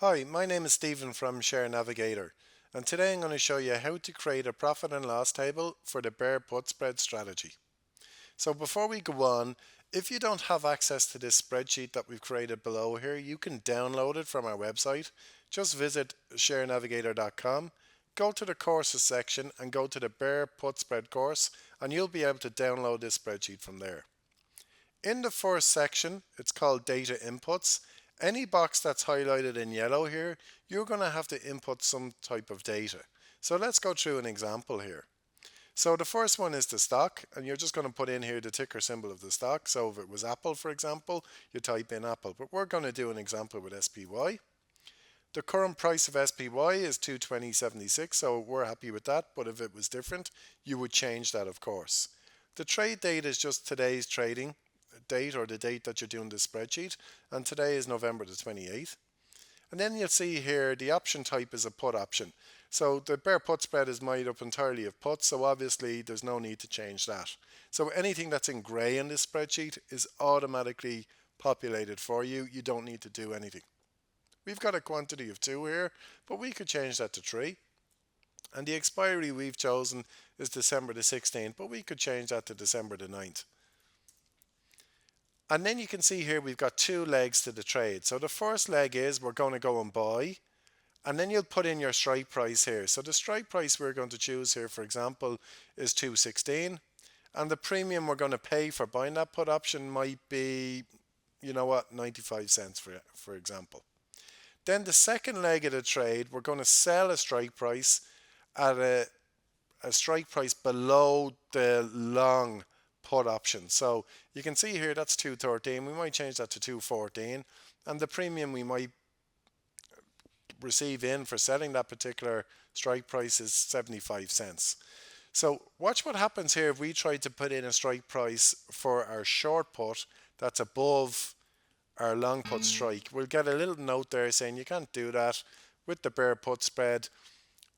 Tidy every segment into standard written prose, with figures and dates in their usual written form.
Hi, my name is Stephen from Share Navigator, and today I'm going to show you how to create a profit and loss table for the bear put spread strategy. So before we go on, if you don't have access to this spreadsheet that we've created below here, you can download it from our website. Just visit sharenavigator.com, go to the courses section and go to the bear put spread course, and you'll be able to download this spreadsheet from there. In the first section, it's called data inputs. Any box that's highlighted in yellow here, you're going to have to input some type of data. So let's go through an example here. So the first one is the stock, and you're just going to put in here the ticker symbol of the stock. So if it was Apple, for example, you type in Apple. But we're going to do an example with SPY. The current price of SPY is 220.76, so we're happy with that. But if it was different, you would change that, of course. The trade date is just today's trading date, or the date that you're doing this spreadsheet, and today is November the 28th. And then you'll see here the option type is a put option. So the bear put spread is made up entirely of puts, so obviously there's no need to change that. So anything that's in grey in this spreadsheet is automatically populated for you. You don't need to do anything. We've got a quantity of 2 here, but we could change that to 3. And the expiry we've chosen is December the 16th, but we could change that to December the 9th. And then you can see here we've got 2 legs to the trade. So the first leg is we're going to go and buy, and then you'll put in your strike price here. So the strike price we're going to choose here, for example, is 216, and the premium we're going to pay for buying that put option might be, 95 cents for example. Then the second leg of the trade, we're going to sell a strike price at a strike price below the long put option. So you can see here that's 213. We might change that to 214, and the premium we might receive in for selling that particular strike price is 75 cents. So watch what happens here if we try to put in a strike price for our short put that's above our long put strike. We'll get a little note there saying you can't do that with the bear put spread.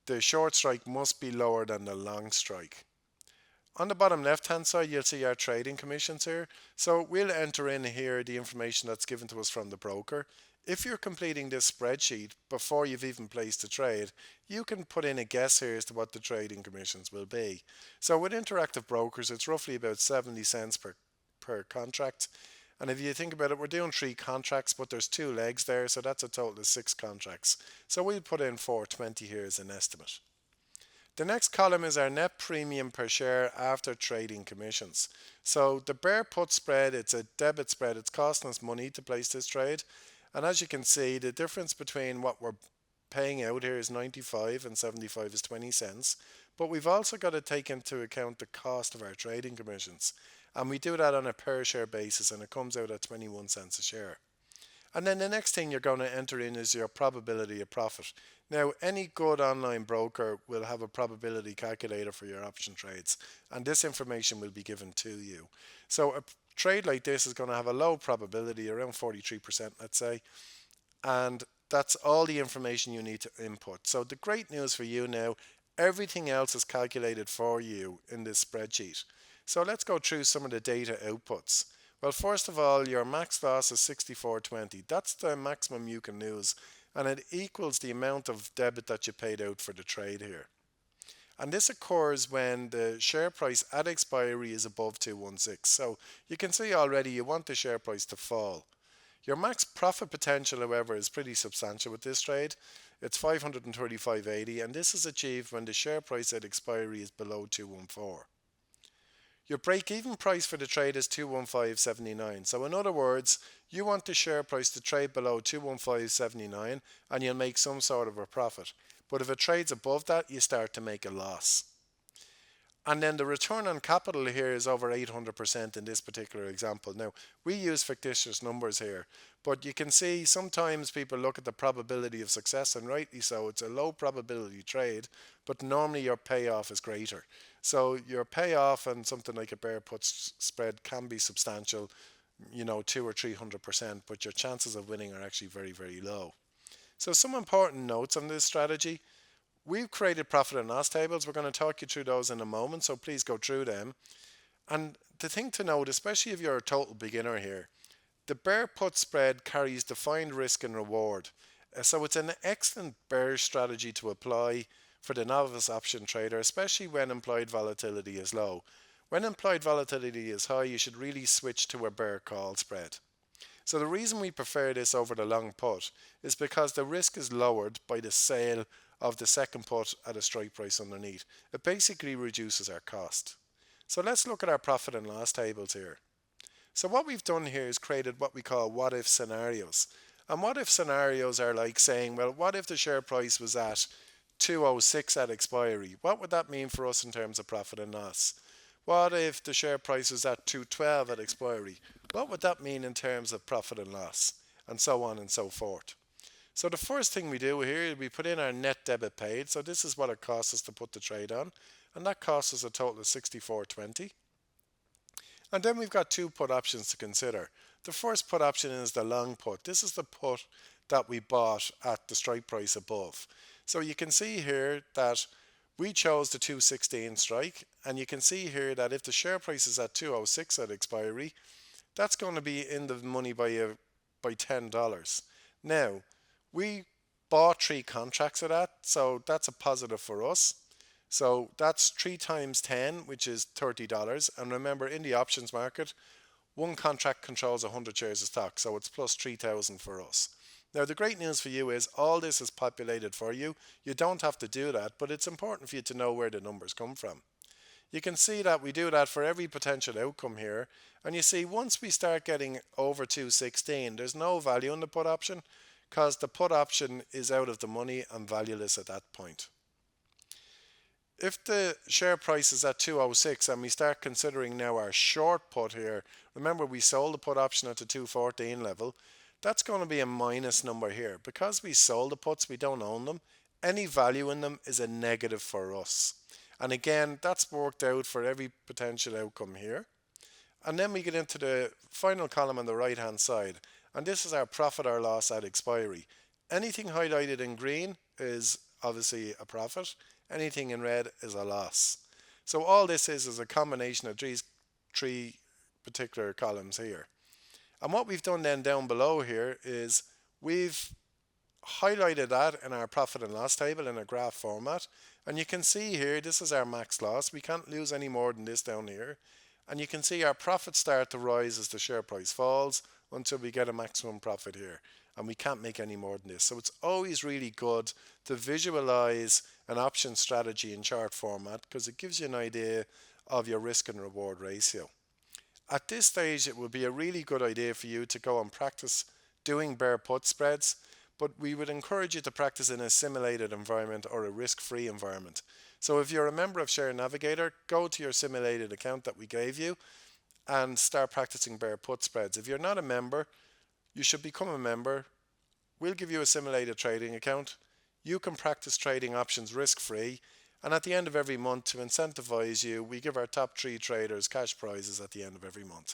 The short strike must be lower than the long strike. On the bottom left hand side you'll see our trading commissions here. So we'll enter in here the information that's given to us from the broker. If you're completing this spreadsheet before you've even placed a trade, you can put in a guess here as to what the trading commissions will be. So with interactive brokers it's roughly about 70 cents per contract. And if you think about it, we're doing 3 contracts, but there's 2 legs there, so that's a total of 6 contracts. So we'll put in 420 here as an estimate. The next column is our net premium per share after trading commissions. So the bear put spread, it's a debit spread. It's costing us money to place this trade. And as you can see, the difference between what we're paying out here is 95 and 75 is 20 cents. But we've also got to take into account the cost of our trading commissions. And we do that on a per share basis, and it comes out at 21 cents a share. And then the next thing you're going to enter in is your probability of profit. Now, any good online broker will have a probability calculator for your option trades, and this information will be given to you. So a trade like this is going to have a low probability, around 43%, let's say, and that's all the information you need to input. So the great news for you now, everything else is calculated for you in this spreadsheet. So let's go through some of the data outputs. Well, first of all, your max loss is 64.20. That's the maximum you can lose, and it equals the amount of debit that you paid out for the trade here. And this occurs when the share price at expiry is above 216. So you can see already you want the share price to fall. Your max profit potential, however, is pretty substantial with this trade. It's 535.80, and this is achieved when the share price at expiry is below 214. Your break-even price for the trade is 215.79. So in other words, you want the share price to trade below 215.79 and you'll make some sort of a profit. But if it trades above that, you start to make a loss. And then the return on capital here is over 800% in this particular example. Now, we use fictitious numbers here, but you can see sometimes people look at the probability of success, and rightly so. It's a low probability trade, but normally your payoff is greater. So your payoff on something like a bear put spread can be substantial, 2 or 300%, but your chances of winning are actually very, very low. So some important notes on this strategy. We've created profit and loss tables. We're going to talk you through those in a moment, so please go through them. And the thing to note, especially if you're a total beginner here, the bear put spread carries defined risk and reward. So it's an excellent bearish strategy to apply for the novice option trader, especially when implied volatility is low. When implied volatility is high, you should really switch to a bear call spread. So the reason we prefer this over the long put is because the risk is lowered by the sale of the second put at a strike price underneath. It basically reduces our cost. So let's look at our profit and loss tables here. So what we've done here is created what we call what if scenarios. And what if scenarios are like saying, well, what if the share price was at 206 at expiry? What would that mean for us in terms of profit and loss? What if the share price was at 212 at expiry? What would that mean in terms of profit and loss? And so on and so forth. So the first thing we do here is we put in our net debit paid. So this is what it costs us to put the trade on. And that costs us a total of 64.20. And then we've got two put options to consider. The first put option is the long put. This is the put that we bought at the strike price above. So you can see here that we chose the 216 strike, and you can see here that if the share price is at 206 at expiry, that's going to be in the money by $10. Now, we bought 3 contracts of that, so that's a positive for us. So that's 3 times 10, which is $30. And remember, in the options market, one contract controls 100 shares of stock, so it's plus 3,000 for us. Now, the great news for you is all this is populated for you. You don't have to do that, but it's important for you to know where the numbers come from. You can see that we do that for every potential outcome here. And you see, once we start getting over 216, there's no value in the put option because the put option is out of the money and valueless at that point. If the share price is at 206 and we start considering now our short put here, remember we sold the put option at the 214 level, that's going to be a minus number here. Because we sold the puts, we don't own them. Any value in them is a negative for us. And again, that's worked out for every potential outcome here. And then we get into the final column on the right hand side. And this is our profit or loss at expiry. Anything highlighted in green is obviously a profit. Anything in red is a loss. So all this is a combination of these three particular columns here. And what we've done then down below here is we've highlighted that in our profit and loss table in a graph format. And you can see here, this is our max loss. We can't lose any more than this down here. And you can see our profits start to rise as the share price falls until we get a maximum profit here. And we can't make any more than this. So it's always really good to visualize an option strategy in chart format because it gives you an idea of your risk and reward ratio. At this stage, it would be a really good idea for you to go and practice doing bear put spreads, but we would encourage you to practice in a simulated environment or a risk-free environment. So if you're a member of Share Navigator, go to your simulated account that we gave you and start practicing bear put spreads. If you're not a member, you should become a member. We'll give you a simulated trading account. You can practice trading options risk-free. And at the end of every month, to incentivize you, we give our top 3 traders cash prizes at the end of every month.